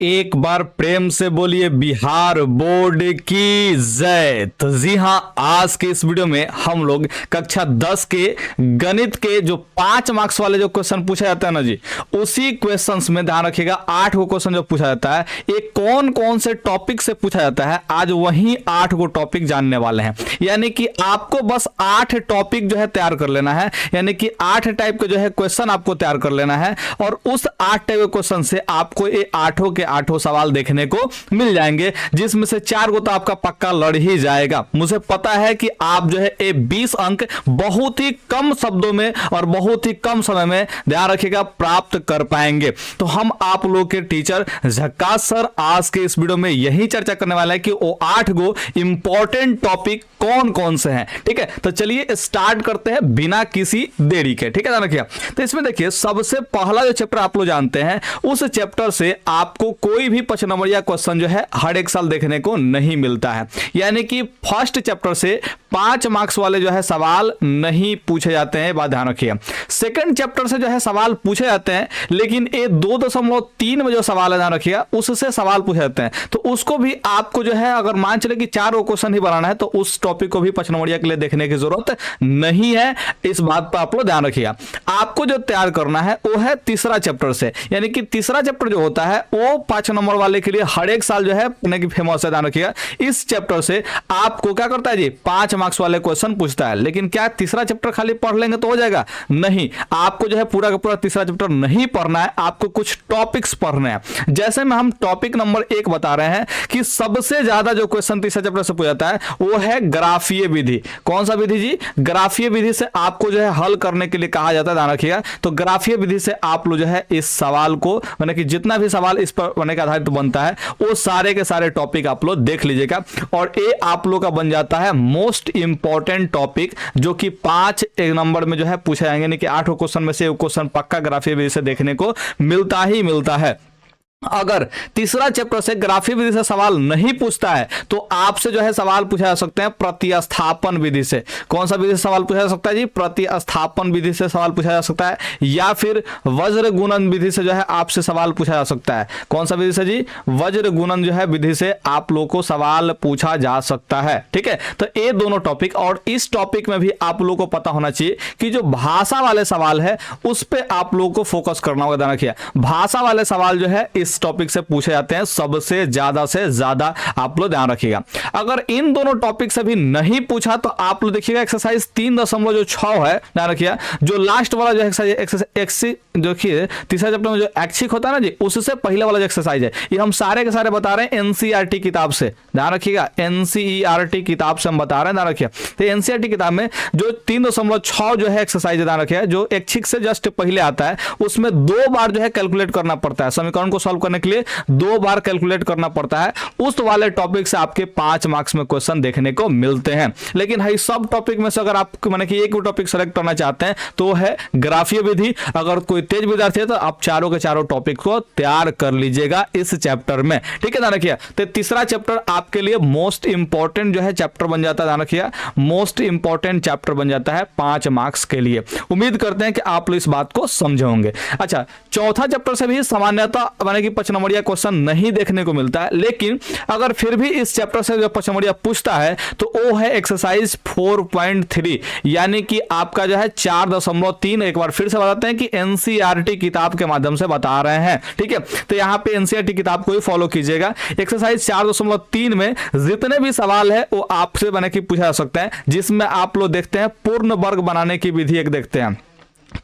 एक बार प्रेम से बोलिए बिहार बोर्ड की जय। तो जी हाँ, आज के इस वीडियो में हम लोग कक्षा 10 के गणित के जो 5 मार्क्स वाले जो क्वेश्चन पूछा जाता है ना जी, उसी क्वेश्चंस में ध्यान रखिएगा 8 गो क्वेश्चन जो पूछा जाता है ये कौन कौन से टॉपिक से पूछा जाता है। आज वही 8 गो टॉपिक जानने वाले हैं, यानी कि आपको बस 8 टॉपिक जो है तैयार कर लेना है, यानी कि 8 टाइप के जो है क्वेश्चन आपको तैयार कर लेना है और उस 8 टाइप के क्वेश्चन से आपको ये 8 के 8 सवाल देखने को मिल जाएंगे, जिसमें से 4 गो तो आपका पक्का लड़ ही जाएगा। मुझे पता है कि आप जो है ये 20 अंक बहुत ही कम शब्दों में और बहुत ही कम समय में ध्यान रखिएगा प्राप्त कर पाएंगे। तो हम आप लोग के टीचर झक्कास सर आज के इस वीडियो में यही चर्चा करने वाला है कि वो 8 गो इंपॉर्टेंट टॉपिक कौन कौन से हैं। ठीक है, तो चलिए स्टार्ट करते हैं बिना किसी देरी के। ठीक है, ध्यान रखिए। तो इसमें देखिए सबसे पहला जो चैप्टर आप लोग जानते हैं, उस चैप्टर से आपको कोई भी 5 नंबरिया क्वेश्चन जो है हर एक साल देखने को नहीं मिलता है, यानी कि फर्स्ट चैप्टर से 5 मार्क्स वाले जो है सवाल नहीं पूछे जाते हैं, बात ध्यान रखिए। सेकंड चैप्टर से जो है सवाल पूछे जाते हैं, लेकिन ये 2.3 में जो सवाल है ध्यान रखिएगा उससे सवाल पूछे जाते हैं। तो उसको भी आपको जो है अगर मान चले कि 4 क्वेश्चन ही बनाना है तो उस टॉपिक को भी 5 नंबरिया के लिए देखने की जरूरत नहीं है। इस बात पर आप लोग ध्यान रखिएगा। आपको जो तैयार करना है वो है तीसरा चैप्टर से, यानी कि तीसरा चैप्टर जो होता है वो 5 नंबर वाले के लिए हर एक साल जो है पढ़ने की फेमस है। ध्यान रखिएगा, इस चैप्टर से आपको क्या करता है जी 5 मार्क्स वाले क्वेश्चन पूछता है। लेकिन क्या तीसरा चैप्टर खाली पढ़ लेंगे तो हो जाएगा? नहीं, आपको जो है पूरा का पूरा तीसरा चैप्टर नहीं पढ़ना है, आपको कुछ टॉपिक्स पढ़ने हैं। जैसे में हम टॉपिक नंबर 1 बता रहे हैं कि सबसे ज्यादा जो क्वेश्चन तीसरा चैप्टर से पूछा जाता है वो है ग्राफीय विधि। कौन सा विधि जी? ग्राफीय विधि से आपको जो है हल करने के लिए कहा जाता है। ध्यान रखिएगा, तो ग्राफीय विधि से आप लोग जो है इस सवाल को माने कि जितना भी सवाल इस पर बनने के आधारित बनता है वो सारे के सारे टॉपिक आप लोग देख लीजिएगा और ये आप लोग का बन जाता है मोस्ट इंपॉर्टेंट टॉपिक, जो कि 5 एक नंबर में जो है पूछे जाएंगे। यानी कि 8 क्वेश्चन में से एक क्वेश्चन पक्का ग्राफीय विधि से देखने को मिलता ही मिलता है। अगर तीसरा चैप्टर से ग्राफीय विधि से सवाल नहीं पूछता है तो आपसे जो है सवाल पूछा जा सकते हैं प्रतिस्थापन विधि से। कौन सा विधि से सवाल पूछा जा सकता है जी? प्रतिस्थापन विधि से सवाल पूछा जा सकता है, या फिर वज्र गुणन विधि से जो है आपसे सवाल पूछा जा सकता है। कौन सा विधि से जी? वज्र गुणन जो है विधि से आप लोग को सवाल पूछा जा सकता है। ठीक है, तो ये दोनों टॉपिक, और इस टॉपिक में भी आप लोग को पता होना चाहिए कि जो भाषा वाले सवाल है उस पर आप लोग को फोकस करना होगा। ध्यान रखिए, भाषा वाले सवाल जो है इस टॉपिक से पूछे जाते हैं सबसे ज्यादा आप लोग ध्यान रखिएगा। अगर इन दोनों टॉपिक से भी नहीं पूछा तो आप लोग देखिएगा एक्सरसाइज 3.6 है, ध्यान रखिएगा, जो लास्ट वाला जो एक्सरसाइज देखिए तीसरा चैप्टर में जो ऐच्छिक होता है ना जी, उससे पहले वाला जो एक्सरसाइज है ये हम सारे के सारे बता रहे हैं एनसीईआरटी किताब से। ध्यान रखिएगा, एनसीईआरटी किताब से हम बता रहे हैं, ध्यान रखिएगा। तो एनसीईआरटी किताब में जो 3.6 जो है एक्सरसाइज, ध्यान रखिएगा, जो ऐच्छिक से जस्ट पहले आता है उसमें 2 बार जो है कैलकुलेट करना पड़ता है, समीकरण को सॉल्व करने के लिए 2 बार कैलकुलेट करना पड़ता है। उस वाले टॉपिक से आपके 5 मार्क्स में क्वेश्चन देखने को मिलते हैं। लेकिन हाई सब टॉपिक में से अगर आप माने कि एक टॉपिक सेलेक्ट करना चाहते हैं तो है ग्राफीय विधि। अगर कोई तेज विद्यार्थी है तो आप चारों के चारों टॉपिक को तैयार कर लीजिएगा इस चैप्टर में। ठीक है, ध्यान रखिए। तो तीसरा चैप्टर आपके लिए मोस्ट इंपॉर्टेंट जो है चैप्टर बन जाता है। ध्यान रखिए, मोस्ट इंपॉर्टेंट चैप्टर बन जाता है 5 मार्क्स के लिए। उम्मीद करते हैं कि आप लोग इस बात को समझे होंगे। अच्छा, चौथा चैप्टर से भी सामान्यतः माने कि 5 नंबरिया क्वेश्चन नहीं देखने को मिलता है, लेकिन अगर फिर भी इस चैप्टर से जो 5 नंबरिया पूछता है तो वो है एक्सरसाइज 4.3, यानी कि आपका जो है 4.3। एक बार फिर से बताते हैं कि एनसीईआरटी किताब के माध्यम से बता रहे हैं। ठीक है, तो यहां पे एनसीईआरटी किताब को ही फॉलो कीजिएगा। एक्सरसाइज 4.3 में जितने भी सवाल है वो आपसे बने कि पूछा जा सकता है, जिसमें आप लोग देखते हैं पूर्ण वर्ग बनाने की विधि। एक देखते हैं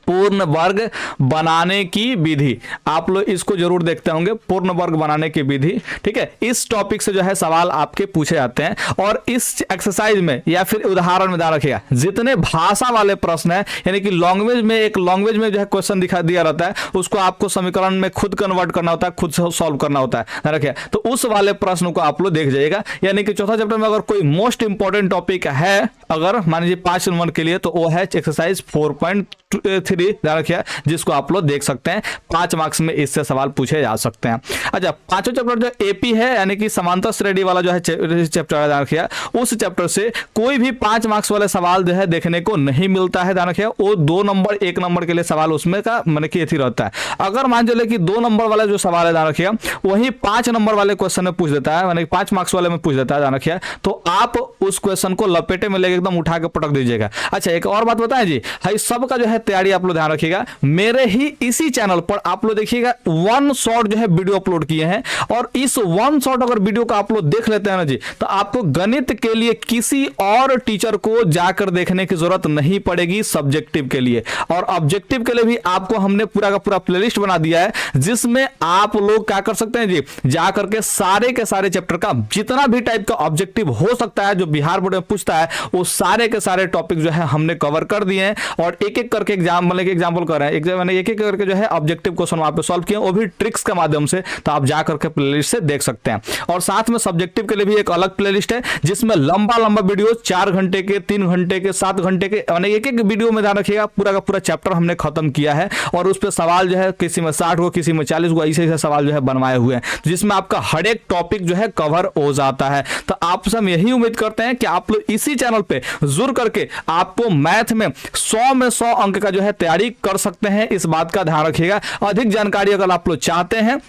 पूर्ण वर्ग बनाने की विधि, आप लोग इसको जरूर देखते होंगे, पूर्ण वर्ग बनाने की विधि। ठीक है, इस टॉपिक से जो है सवाल आपके पूछे जाते हैं। और इस एक्सरसाइज में या फिर उदाहरण में ध्यान रखिएगा, जितने भाषा वाले प्रश्न है, यानी कि लैंग्वेज में एक लैंग्वेज में जो है क्वेश्चन दिखा दिया रहता है, उसको आपको समीकरण में खुद कन्वर्ट करना होता है, खुद से सॉल्व करना होता है। ध्यान रखिए, तो उस वाले प्रश्न को आप लोग देख जाइएगा। यानी कि चौथा चैप्टर में अगर कोई मोस्ट इंपॉर्टेंट टॉपिक है अगर मान लीजिए 5 नंबर के लिए तो वो है एक्सरसाइज 4.3, ध्यान रखिए, जिसको आप लोग देख सकते हैं 5 मार्क्स में इससे सवाल पूछे जा सकते हैं। अच्छा, पांचों चैप्टर जो एपी है यानी कि समांतर श्रेणी वाला जो है चैप्टर है, ध्यान रखिए, उस चैप्टर से कोई भी 5 मार्क्स वाले सवाल जो है देखने को नहीं मिलता है, ध्यान रखिए। वो 2 नंबर 1 नंबर के लिए सवाल उसमें का मतलब कि यही रहता है। अगर मान चले कि 2 नंबर वाला जो सवाल है, ध्यान रखिए, वही 5 नंबर वाले क्वेश्चन में पूछ देता है, यानी 5 मार्क्स वाले में पूछ देता है, ध्यान रखिए, तो आप उस क्वेश्चन को लपेटे में लेके एकदम उठा के पटक दीजिएगा। अच्छा, एक और बात बताएं जी, है सब का जो है तैयारी आप लोग ध्यान रखिएगा, मेरे ही इसी चैनल पर आप लोग देखिएगा 1 शॉट जो है वीडियो अपलोड किए हैं, और इस 1 शॉट अगर वीडियो का आप लोग देख लेते हैं ना जी, तो आपको गणित के लिए किसी और टीचर को जाकर देखने की जरूरत नहीं पड़ेगी सब्जेक्टिव के लिए। और ऑब्जेक्टिव के लिए भी आपको हमने पूरा का पूरा प्लेलिस्ट बना दिया है, जिसमें आप लोग क्या कर सकते हैं जी, जाकर के सारे के सारे चैप्टर का जितना भी टाइप का ऑब्जेक्टिव हो सकता है जो बिहार बोर्ड में पूछता है, वो सारे के सारे टॉपिक जो है हमने कवर कर दिए हैं, और एक एक करके एग्जाम्पल कर रहे हैं, एक एक करके जो है ऑब्जेक्टिव क्वेश्चन वहां पे सॉल्व किए, वो भी ट्रिक्स के माध्यम से, तो आप जाकर के प्लेलिस्ट से देख सकते हैं। और साथ में सब्जेक्टिव के लिए भी एक अलग प्लेलिस्ट है, जिसमें लंबा लंबा वीडियो 4 घंटे के, 3 घंटे के, 7 घंटे के, एक एक वीडियो में ध्यान रखिएगा पूरा का पूरा चैप्टर हमने खत्म किया है, और उस पर सवाल जो है किसी में 60 को, किसी में 40 को, ऐसे सवाल जो है बनवाए हुए हैं, जिसमें आपका हर एक टॉपिक जो है कवर हो जाता है। तो आपसे हम यही उम्मीद करते हैं कि आप लोग इसी चैनल पे जुड़ करके आपको मैथ में 100 में 100 अंक का जो है तैयारी कर सकते हैं, इस बात का ध्यान रखिएगा। अधिक जानकारी अगर आप लोग चाहते हैं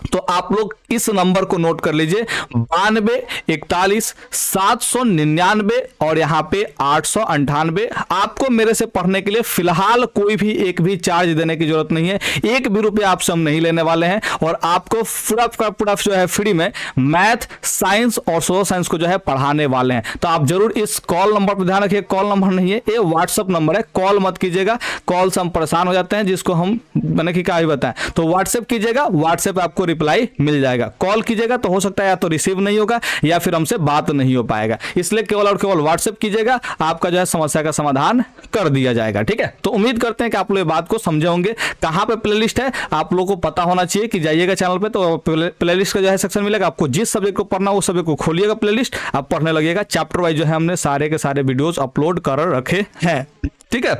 तो आप लोग इस नंबर को नोट कर लीजिए, 92 41 799 और यहां पे 898। आपको मेरे से पढ़ने के लिए फिलहाल कोई भी एक भी चार्ज देने की जरूरत नहीं है, 1 भी रुपया आपसे हम नहीं लेने वाले हैं, और आपको पूरा जो है फ्री में मैथ, साइंस और सोशल साइंस को जो है पढ़ाने वाले हैं। तो आप जरूर इस कॉल नंबर पर ध्यान रखिए, कॉल नंबर नहीं है, ये व्हाट्सअप नंबर है, कॉल मत कीजिएगा, कॉल से हम परेशान हो जाते हैं, जिसको हम मैंने कि क्या ही बताएं, तो व्हाट्सएप कीजिएगा, व्हाट्सएप आपको रिप्लाई मिल जाएगा। कॉल कीजिएगा तो हो सकता है या तो रिसीव नहीं होगा या फिर हमसे बात नहीं हो पाएगा, इसलिए केवल और केवल व्हाट्सएप कीजिएगा, आपका जो है समस्या का समाधान कर दिया जाएगा। ठीक है, तो उम्मीद करते हैं कि आप लोग ये बात को समझे होंगे। कहां पे प्लेलिस्ट है आप लोगों को पता होना चाहिए कि जाइएगा चैनल पे, तो प्लेलिस्ट का जो है सेक्शन मिलेगा, आपको जिस सब्जेक्ट को पढ़ना उस सब्जेक्ट को खोलिएगा प्लेलिस्ट, आप पढ़ने लगेगा। चैप्टर वाइज जो है हमने सारे के सारे वीडियोस अपलोड कर रखे हैं। ठीक है,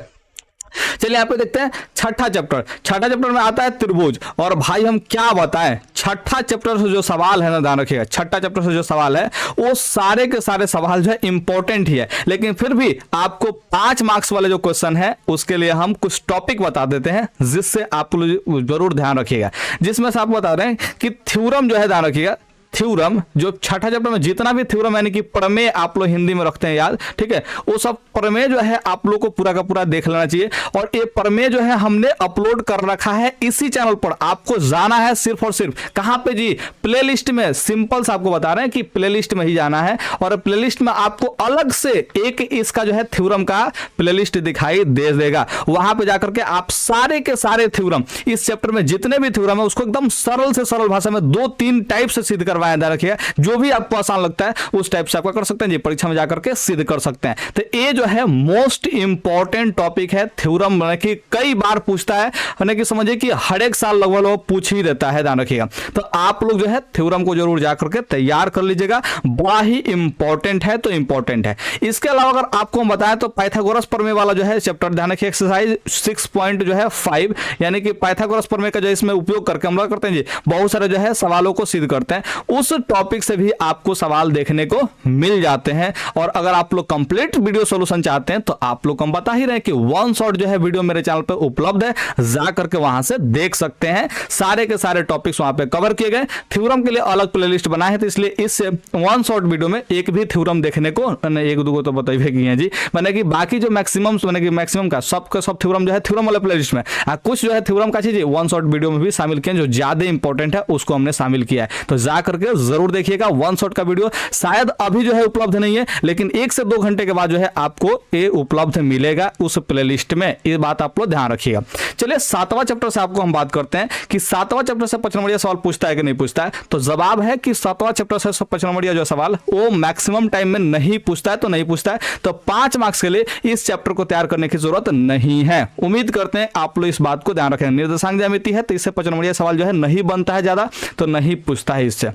चलिए यहाँ पे देखते हैं छठा चैप्टर में आता है त्रिभुज। और भाई हम क्या बताएं, छठा चैप्टर से जो सवाल है ना, ध्यान रखिएगा, छठा चैप्टर से जो सवाल है वो सारे के सारे सवाल जो है इंपॉर्टेंट ही है, लेकिन फिर भी आपको 5 मार्क्स वाले जो क्वेश्चन है उसके लिए हम कुछ टॉपिक बता देते हैं, जिससे आप लोग जरूर ध्यान रखिएगा। जिसमें से आपको बता रहे हैं कि थ्योरम जो है, ध्यान रखिएगा, थ्योरम जो छठा चैप्टर में जितना भी थ्योरम यानी कि प्रमेय आप लोग हिंदी में रखते हैं याद, ठीक है, वो सब प्रमेय जो है आप लोग को पूरा का पूरा देख लेना चाहिए। और ये प्रमेय जो है हमने अपलोड कर रखा है इसी चैनल पर, आपको जाना है सिर्फ और सिर्फ कहां पे जी, प्लेलिस्ट में। सिंपल से आपको बता रहे हैं कि प्लेलिस्ट में ही जाना है, और प्लेलिस्ट में आपको अलग से एक इसका जो है थ्योरम का प्लेलिस्ट दिखाई दे देगा। वहां पे जाकर के आप सारे के सारे थ्योरम, इस चैप्टर में जितने भी थ्योरम है उसको एकदम सरल से सरल भाषा में 2-3 टाइप से सिद्ध करवा रखिए, जो भी आपको आसान लगता है उस टाइप से आपका कर सकते हैं जी, परीक्षा में जाकर के सिद्ध कर सकते हैं। तो ये जो है मोस्ट इंपॉर्टेंट टॉपिक है थ्योरम, कि कई बार पूछता है, यानी कि समझिए कि हर एक साल लगभग वो पूछ ही देता है, ध्यान रखिएगा। तो आप लोग जो है थ्योरम को जरूर जाकर के तैयार कर लीजिएगा, बड़ा ही इंपॉर्टेंट है, तो इंपॉर्टेंट है। इसके अलावा अगर आपको हम बताएं तो पाइथागोरस प्रमेय वाला जो है चैप्टर, ध्यान रखिए, एक्सरसाइज 6.5 यानी कि पाइथागोरस प्रमेय का जो इसमें उपयोग करके हम लोग करते हैं जी, बहुत सारे जो है सवालों को सिद्ध करते हैं, उस टॉपिक से भी आपको सवाल देखने को मिल जाते हैं। और अगर आप लोग कंप्लीट वीडियो सॉल्यूशन चाहते हैं तो आप लोग हम बता ही रहे हैं कि 1 शॉट जो है वीडियो मेरे चैनल पे उपलब्ध है, जा करके वहां से देख सकते हैं, सारे के सारे टॉपिक्स वहां पे कवर किए गए। थ्योरम के लिए अलग प्लेलिस्ट बनाए हैं, तो इसलिए इस 1 शॉट वीडियो में एक भी थ्योरम देखने को, एक दो तो बताइए कि हैं जी, मैंने कि बाकी जो मैक्सिमम का सब थ्योरम जो है थ्योरम वाले प्लेलिस्ट में, कुछ जो है थ्योरम का चीज 1 शॉट वीडियो में भी शामिल किए, जो ज्यादा इंपॉर्टेंट है उसको हमने शामिल किया है। तो जा करके जरूर देखिएगा। 1 शॉट का वीडियो शायद अभी जो है उपलब्ध नहीं है, लेकिन 1 से 2 घंटे के बाद जो है आपको ये उपलब्ध मिलेगा उस प्लेलिस्ट में, ये बात आप लोग ध्यान रखिएगा। चलिए 7वां चैप्टर से आपको हम बात करते हैं कि 7वां चैप्टर से 55 नंबर सवाल पूछता है कि नहीं पूछता है। तो जवाब है कि 7वां चैप्टर से 55 नंबर जो सवाल वो मैक्सिमम टाइम में नहीं पूछता है, तो नहीं पूछता है, तो 5 मार्क्स के लिए इस चैप्टर को तैयार करने की जरूरत नहीं है। उम्मीद करते हैं आप लोग इस बात को ध्यान रखें। निर्देशांक ज्यामिति है, तो इससे 55 नंबर सवाल जो है नहीं बनता है ज्यादा, तो नहीं पूछता है इससे।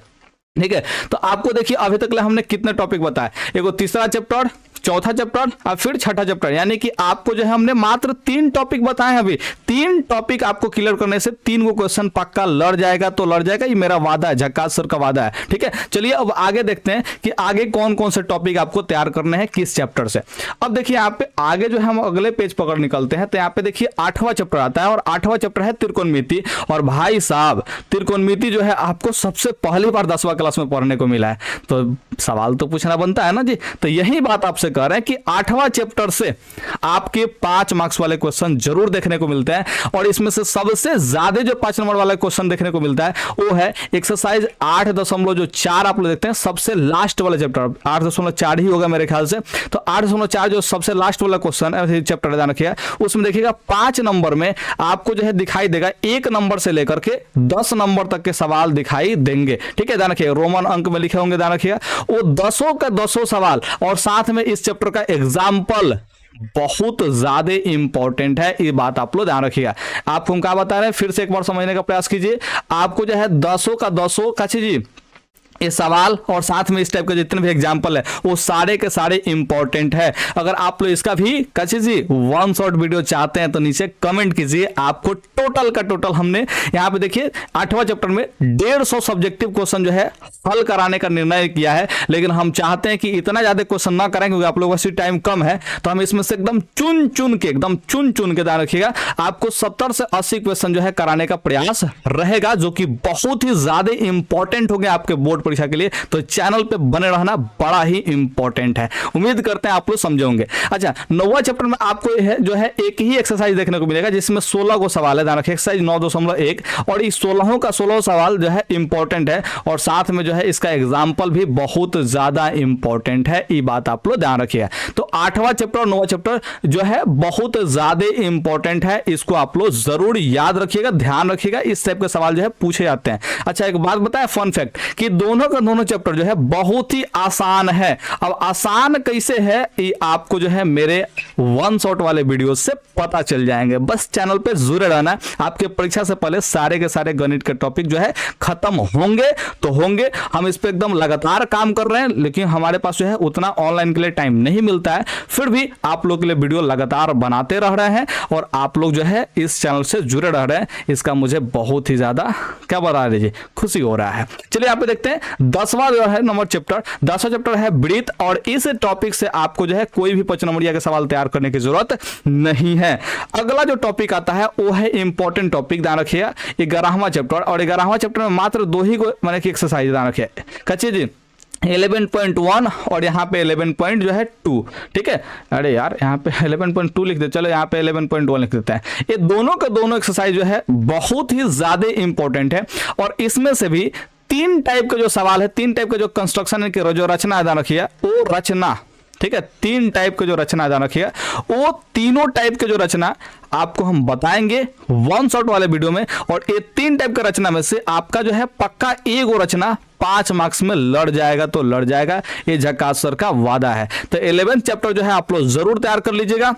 ठीक है, तो आपको देखिए अभी तक हमने कितने टॉपिक बताए, एगो तीसरा चैप्टर, चौथा चैप्टर और फिर छठा चैप्टर, यानी कि आपको जो है हमने मात्र 3 टॉपिक बताए हैं। अभी 3 टॉपिक आपको क्लियर करने से 3 को क्वेश्चन पक्का लड़ जाएगा, तो लड़ जाएगा, ये मेरा वादा है, झक्कास सर का वादा है। ठीक है, चलिए अब आगे देखते हैं कि आगे कौन कौन से टॉपिक आपको तैयार करने हैं किस चैप्टर से। अब देखिए यहाँ पे आगे जो है हम अगले पेज पकड़ निकलते हैं, तो यहाँ पे देखिए 8वां चैप्टर आता है और 8वां चैप्टर है त्रिकोणमिति। और भाई साहब त्रिकोणमिति जो है आपको सबसे पहली बार 10वां क्लास में पढ़ने को मिला है, तो सवाल तो पूछना बनता है ना जी। तो यही बात आपसे कह रहे हैं कि 8वां चैप्टर से आपके 5 मार्क्स वाले क्वेश्चन जरूर देखने को मिलते हैं। और इसमें से सबसे ज्यादा जो 5 नंबर वाला क्वेश्चन देखने को मिलता है वो है एक्सरसाइज 8.4 आप लोग देखते हैं, सबसे लास्ट वाला चैप्टर 8.4 ही होगा मेरे ख्याल से। तो 8.4 जो सबसे लास्ट वाला क्वेश्चन है चैप्टर ध्यान रखिएगा, उसमें देखिएगा 5 नंबर में आपको जो है दिखाई देगा 1 नंबर से लेकर के 10 नंबर तक के सवाल दिखाई देंगे। ठीक है, ध्यान रखिएगा, रोमन अंक में लिखे होंगे, ध्यान रखिएगा वो 10 का 10 सवाल, और साथ में इस चैप्टर का एग्जाम्पल बहुत ज्यादा इंपॉर्टेंट है, ये बात आप लोग ध्यान रखिएगा। आपको हम क्या बता रहे हैं, फिर से एक बार समझने का प्रयास कीजिए। आपको जो है 10 का 10 का चीज ये सवाल और साथ में इस टाइप के जितने भी एग्जाम्पल है वो सारे के सारे इंपॉर्टेंट है। अगर आप लोग इसका भी जी 1 शॉट वीडियो चाहते हैं तो नीचे कमेंट कीजिए, आपको टोटल का टोटल हमने यहाँ पे देखिए 8वां चैप्टर में 150 सब्जेक्टिव क्वेश्चन जो है हल कराने का निर्णय किया है। लेकिन हम चाहते हैं कि इतना ज्यादा क्वेश्चन ना करें क्योंकि आप लोगों का टाइम कम है, तो हम इसमें से एकदम चुन चुन के ध्यान रखिएगा, आपको 70 से 80 क्वेश्चन जो है कराने का प्रयास रहेगा, जो कि बहुत ही ज्यादा इंपॉर्टेंट हो गया आपके बोर्ड परीक्षा के लिए। तो चैनल पे बने रहना बड़ा ही इंपॉर्टेंट है, उम्मीद करते हैं आप लोग समझोगे। अच्छा, 9वां चैप्टर में आपको जो है एक ही एक्सरसाइज देखने को मिलेगा जिसमें 16 को सवाल है, ध्यान रखिए एक्सरसाइज 9.1, और इस 16 का 16 सवाल जो है इंपॉर्टेंट है, और साथ में जो है इसका एग्जाम्पल भी बहुत ज्यादा इंपॉर्टेंट है, ये बात आप लोग ध्यान रखिए। तो 8वां चैप्टर और 9वां चैप्टर जो है बहुत ज्यादा इंपॉर्टेंट है, इसको आप लोग जरूर याद रखिएगा, ध्यान रखिएगा, इस टाइप के सवाल जो है पूछे जाते हैं। अच्छा, एक बात बताया फन फैक्ट कि दोनों का दोनों चैप्टर जो है बहुत ही आसान है। अब आसान कैसे है ये आपको जो है मेरे 1 शॉट वाले वीडियो से पता चल जाएंगे, बस चैनल पे जुड़े रहना। आपके परीक्षा से पहले सारे के सारे गणित के टॉपिक जो है खत्म होंगे तो होंगे, हम इस पे एकदम लगातार काम कर रहे हैं, लेकिन हमारे पास जो है उतना ऑनलाइन के लिए टाइम नहीं मिलता है, फिर भी आप लोग के लिए वीडियो लगातार बनाते रह रहे हैं और आप लोग जो है इस चैनल से जुड़े रह रहे हैं, इसका मुझे बहुत ही ज्यादा क्या बता दीजिए खुशी हो रहा है। चलिए आप देखते हैं 10वां जो है नंबर चैप्टर, 10वां चैप्टर है वृत्त, और इस टॉपिक से आपको जो है कोई भी 5 नंबरिया के सवाल तैयार करने की जरूरत नहीं है। अगला जो टॉपिक आता है वो है इंपॉर्टेंट टॉपिक, ध्यान रखिएगा 11वां चैप्टर, और 11वां चैप्टर में मात्र 2 ही को मैंने की एक्सरसाइज ध्यान रखिए कच्चे जी 11.1 और यहाँ पे 11.2, ठीक है। अरे यार यहाँ पे 11.2 लिख दे, चलो यहाँ पे 11.1 लिख देते हैं। ये दोनों का दोनों एक्सरसाइज जो है बहुत ही ज्यादा इंपॉर्टेंट है, और इसमें से भी 3 टाइप के जो सवाल है, 3 टाइप के जो कंस्ट्रक्शन है जो रचना है ध्यान रखिए वो रचना, ठीक है, 3 टाइप के जो रचना ध्यान रखिए वो तीनों टाइप के जो रचना आपको हम बताएंगे 1 शॉट वाले वीडियो में, और ये 3 टाइप के रचना में से आपका जो है पक्का एक रचना 5 मार्क्स में लड़ जाएगा तो लड़ जाएगा, ये झक्कास सर का वादा है। तो 11th चैप्टर जो है आप लोग जरूर तैयार कर लीजिएगा,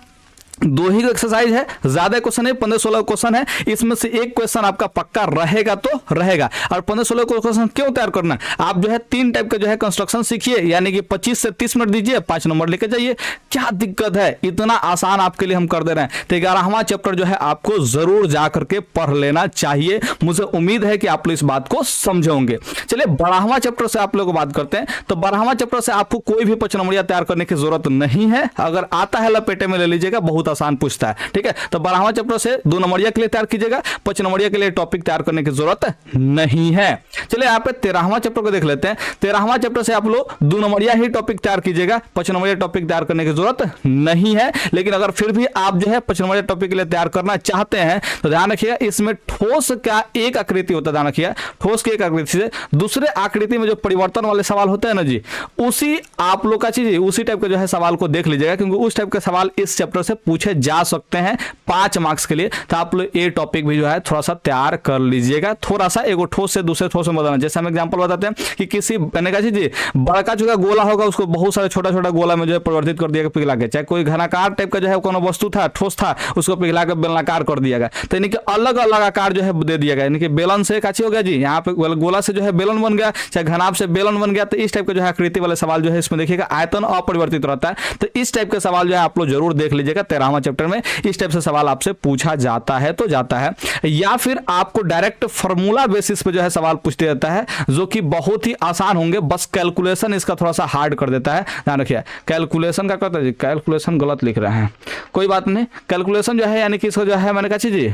2 ही एक्सरसाइज है, ज्यादा क्वेश्चन है, 15-16 क्वेश्चन है, इसमें से एक क्वेश्चन आपका पक्का रहेगा तो रहेगा। और 15-16 क्वेश्चन क्यों तैयार करना, आप जो है 3 टाइप का जो है कंस्ट्रक्शन सीखिए, यानी कि 25 से 30 मिनट दीजिए, 5 नंबर लेके जाइए, क्या दिक्कत है, इतना आसान आपके लिए हम कर दे रहे हैं। तो 11वां चैप्टर जो है आपको जरूर जा करके पढ़ लेना चाहिए, मुझे उम्मीद है कि आप लोग इस बात को समझोगे। चलिए 12वां चैप्टर से आप लोग बात करते हैं। तो 12वां चैप्टर से आपको कोई भी 5 नंबरिया तैयार करने की जरूरत नहीं है, अगर आता है लपेटे में ले लीजिएगा, बहुत आसान पूछता है, ठीक है। तो 12वां चैप्टर से 2 नंबरिया के लिए तैयार कीजिएगा, 5 नंबरिया के लिए टॉपिक तैयार करने की जरूरत नहीं है। चलिए यहाँ पे 13वां चैप्टर को देख लेते हैं। 13वां चैप्टर से आप लोग 2 नंबरिया ही टॉपिक तैयार कीजिएगा, 5 नंबरिया टॉपिक तैयार करने की जरूरत नहीं है। लेकिन अगर फिर भी आप जो है 5 नंबरिया टॉपिक के लिए तैयार करना चाहते हैं तो ध्यान रखिएगा इसमें ठोस का एक आकृति होता है, ध्यान रखिएगा ठोस की एक आकृति से दूसरे आकृति में जो परिवर्तन वाले सवाल होते हैं ना जी, उसी आप लोग का चीज उसी टाइप के जो है सवाल को देख लीजिएगा, क्योंकि उस टाइप के सवाल इस चैप्टर से पूछे पूछे जा सकते हैं 5 मार्क्स के लिए। तो आप लोग ये टॉपिक भी जो है थोड़ा सा तैयार कर लीजिएगा, थोड़ा सा एगो ठोस से दूसरे ठोस में बदलना। जैसे हम एग्जांपल बताते हैं कि किसी मैंने कहा जी बड़का जो गोला होगा उसको बहुत सारे छोटा छोटा गोला में जो है परिवर्तित कर दिया पिघला के, चाहे कोई घनाकार टाइप का जो है कोनो वस्तु था ठोस था उसको पिघला के बेलनाकार कर दिया गया। तो यानी कि अलग अलग आकार जो है दे दिया गया, यानी कि बेलन से काची हो गया जी, यहाँ पे गोला से जो है बेलन बन गया, चाहे घनाभ से बेलन बन गया। तो इस टाइप का जो है आकृति वाले सवाल जो है इसमें देखिएगा आयतन अपरिवर्तित रहता है। तो इस टाइप के सवाल जो है आप लोग जरूर देख लीजिएगा, 13वां चैप्टर में इस टाइप से सवाल आपसे पूछा जाता है तो जाता है। या फिर आपको डायरेक्ट फार्मूला बेसिस पे जो है सवाल पूछते रहता है, जो कि बहुत ही आसान होंगे, बस कैलकुलेशन इसका थोड़ा सा हार्ड कर देता है। ध्यान रखिए कैलकुलेशन का कहता है जी, कैलकुलेशन गलत लिख रहे हैं, कोई बात नहीं। कैलकुलेशन जो है यानी कि इसको जो है मैंने कहा जी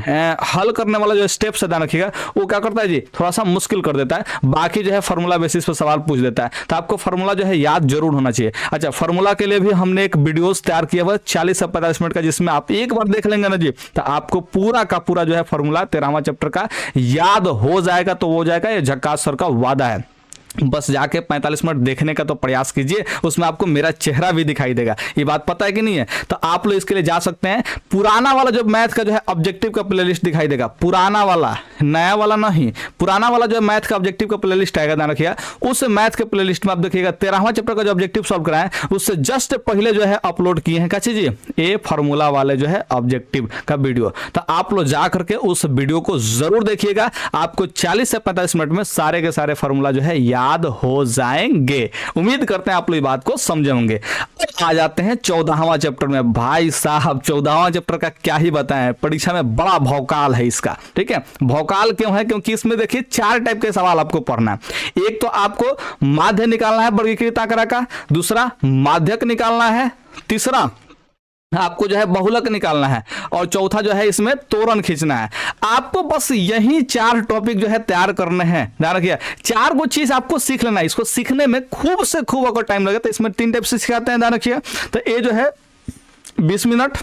हल करने वाला जो स्टेप्स है ध्यान रखिएगा, वो क्या करता है जी थोड़ा सा मुश्किल कर देता है, बाकी जो है फार्मूला बेसिस पे सवाल पूछ देता है। तो आपको फार्मूला जो है याद जरूर होना चाहिए। अच्छा, फार्मूला के लिए भी हमने एक वीडियोस तैयार किया हुआ 40 से 45 मिनट का, जिसमें आप एक बार देख लेंगे ना जी तो आपको पूरा का पूरा जो है फार्मूला 13वां चैप्टर का याद हो जाएगा। तो हो जाएगा, ये झक्कास सर का वादा है। बस जाके 45 मिनट देखने का तो प्रयास कीजिए, उसमें आपको मेरा चेहरा भी दिखाई देगा। ये बात पता है कि नहीं है? तो आप लोग इसके लिए जा सकते हैं, पुराना वाला जो मैथ का जो है ऑब्जेक्टिव का प्लेलिस्ट दिखाई देगा, पुराना वाला, नया वाला नहीं, पुराना वाला जो मैथ का ऑब्जेक्टिव का प्लेलिस्ट आएगा, ध्यान रखिएगा। उस मैथ के प्लेलिस्ट में आप देखिएगा 13वां चैप्टर का जो ऑब्जेक्टिव सॉल्व कराएं उससे जस्ट पहले जो है अपलोड किए हैं काची जी ये फार्मूला वाले जो है ऑब्जेक्टिव का वीडियो। तो आप लोग जा करके उस वीडियो को जरूर देखिएगा, आपको 40 से 45 मिनट में सारे के सारे फार्मूला जो है याद हो जाएंगे। उम्मीद करते हैं आप लोग इस बात को समझे होंगे। आ जाते हैं 14वां चैप्टर में। भाई साहब 14वां चैप्टर का क्या ही बताएं, परीक्षा में बड़ा भौकाल है इसका। ठीक है, भौकाल क्यों है? क्योंकि इसमें देखिए 4 टाइप के सवाल आपको पढ़ना है। एक तो आपको माध्य निकालना है वर्गीकृत आंकड़ा का, दूसरा माध्यक निकालना है, तीसरा आपको जो है बहुलक निकालना है, और चौथा जो है इसमें तोरण खींचना है। आपको बस यही 4 टॉपिक जो है तैयार करने हैं। ध्यान रखिए 4 गो चीज आपको सीख लेना है। इसको सीखने में खूब से खूब अगर टाइम लगे तो इसमें 3 टाइप से सिखाते हैं। ध्यान रखिए, तो ये जो है 20 मिनट,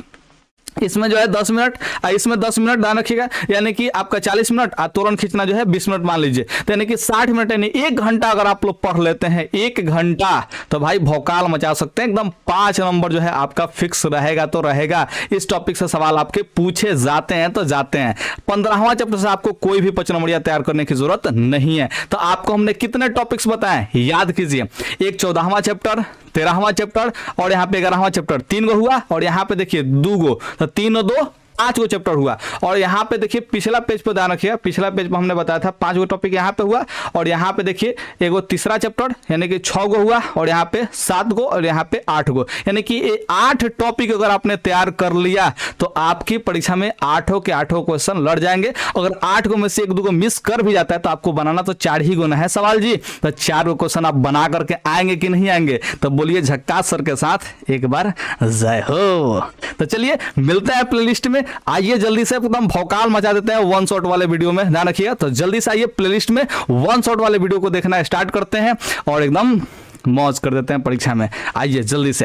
इसमें जो है 10 मिनट, इसमें 10 मिनट, ध्यान रखिएगा, यानी कि आपका 40 मिनट, तोरण खींचना जो है 20 मिनट मान लीजिए, तो यानी कि 60 मिनट, यानी 1 घंटा अगर आप लोग पढ़ लेते हैं 1 घंटा, तो भाई भौकाल मचा सकते हैं एकदम। 5 नंबर जो है आपका फिक्स रहेगा तो रहेगा। इस टॉपिक से सवाल आपके पूछे जाते हैं तो जाते हैं। 15वां चैप्टर से आपको कोई भी 5 नंबरिया तैयार करने की जरूरत नहीं है। तो आपको हमने कितने टॉपिक्स बताए याद कीजिए, एक 14वां चैप्टर, 13वां चैप्टर, और यहाँ पे 11वां चैप्टर 3 गो हुआ, और यहाँ पे देखिए 2 गो, तो 3 और 2 5 गो चैप्टर हुआ। और यहाँ पे देखिए पिछला पेज पे ध्यान रखिएगा, पिछला पेज पे हमने बताया था 5 गो टॉपिक यहाँ पे हुआ, और यहाँ पे देखिए एगो तीसरा चैप्टर यानी कि 6 गो हुआ, और यहाँ पे 7 गो, और यहाँ पे 8 गो, यानी कि 8 टॉपिक अगर आपने तैयार कर लिया तो आपकी परीक्षा में 8 के 8 क्वेश्चन लड़ जाएंगे। अगर 8 गो में से 1-2 गो मिस कर भी जाता है तो आपको बनाना तो 4 ही गो ना है सवाल जी, तो 4 गो क्वेश्चन आप बना करके आएंगे कि नहीं आएंगे? तो बोलिए झक्कास सर के साथ एक बार जय हो। तो चलिए मिलते हैं प्लेलिस्ट में, आइए जल्दी से एकदम भौकाल मचा देते हैं 1 शॉट वाले वीडियो में। ध्यान रखिएगा, तो जल्दी से आइए प्लेलिस्ट में 1 शॉट वाले वीडियो को देखना स्टार्ट करते हैं और एकदम मौज कर देते हैं परीक्षा में। आइए जल्दी से आइए।